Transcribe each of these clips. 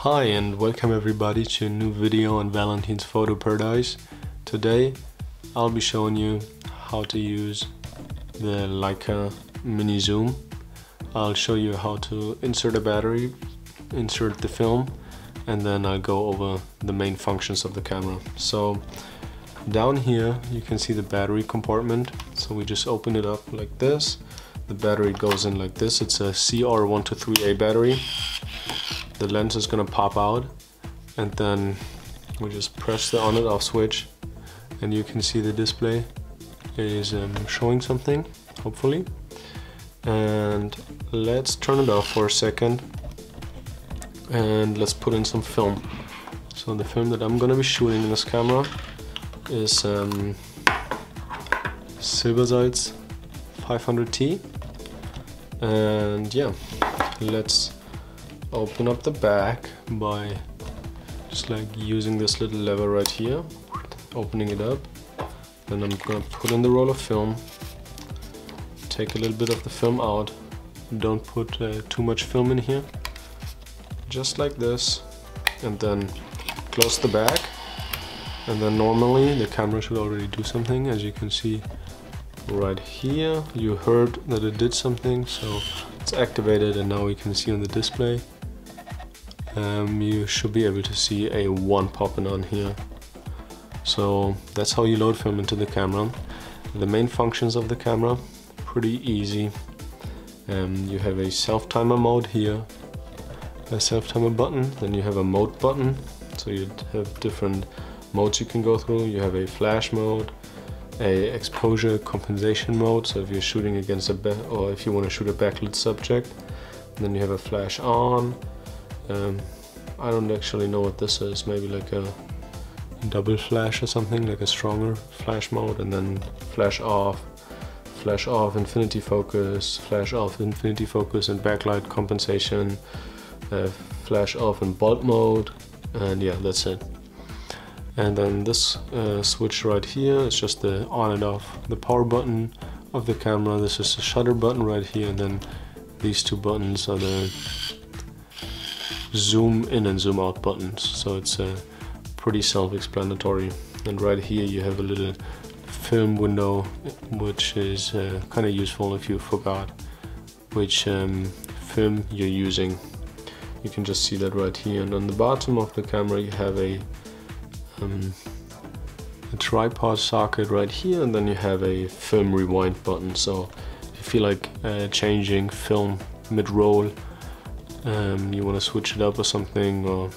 Hi and welcome everybody to a new video on Valentins Photo Paradise. Today I'll be showing you how to use the Leica Mini Zoom. I'll show you how to insert a battery, insert the film, and then I'll go over the main functions of the camera. So down here you can see the battery compartment. So we just open it up like this. The battery goes in like this. It's a CR123A battery. The lens is gonna pop out, and then we just press the on and off switch, and you can see the display is showing something, hopefully. And let's turn it off for a second, and let's put in some film. So the film that I'm gonna be shooting in this camera is Silbersalz 500T, and yeah, let's open up the back by just like using this little lever right here, opening it up. Then I'm gonna put in the roll of film, take a little bit of the film out. Don't put too much film in here, just like this, and then close the back. And then normally the camera should already do something. As you can see right here, you heard that it did something, so it's activated, and now we can see on the display. You should be able to see a 1 popping on here. So that's how you load film into the camera. The main functions of the camera, pretty easy. You have a self-timer mode here, a self-timer button, then you have a mode button, so you have different modes you can go through. You have a flash mode, a exposure compensation mode, so if you're shooting against or if you want to shoot a backlit subject. And then you have a flash on. I don't actually know what this is, maybe like a double flash or something, like a stronger flash mode. And then flash off, infinity focus, and backlight compensation, flash off in bulb mode, and yeah, that's it. And then this switch right here is just the on and off, the power button of the camera. This is the shutter button right here, and then these two buttons are the zoom in and zoom out buttons. So it's pretty self-explanatory. And right here you have a little film window, which is kind of useful if you forgot which film you're using. You can just see that right here. And on the bottom of the camera you have a tripod socket right here, and then you have a film rewind button. So if you feel like changing film mid-roll, you want to switch it up or something, or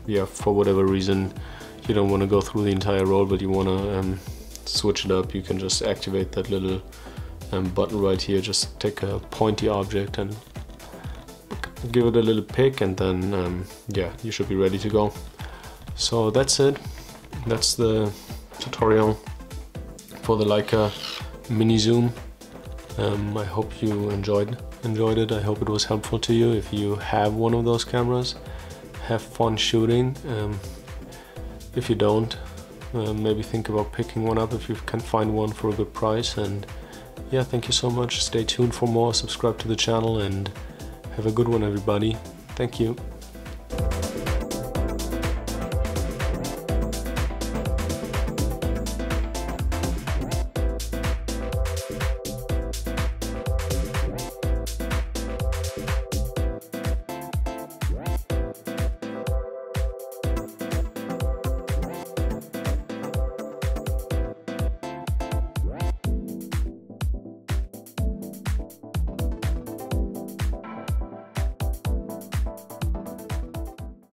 yeah, for whatever reason you don't want to go through the entire roll but you want to switch it up, you can just activate that little button right here. Just take a pointy object and give it a little pick, and then yeah, you should be ready to go. So that's it. That's the tutorial for the Leica Mini Zoom. I hope you enjoyed it. I hope it was helpful to you. If you have one of those cameras, have fun shooting. If you don't, maybe think about picking one up if you can find one for a good price. And yeah, thank you so much. Stay tuned for more, subscribe to the channel, and have a good one, everybody. Thank you.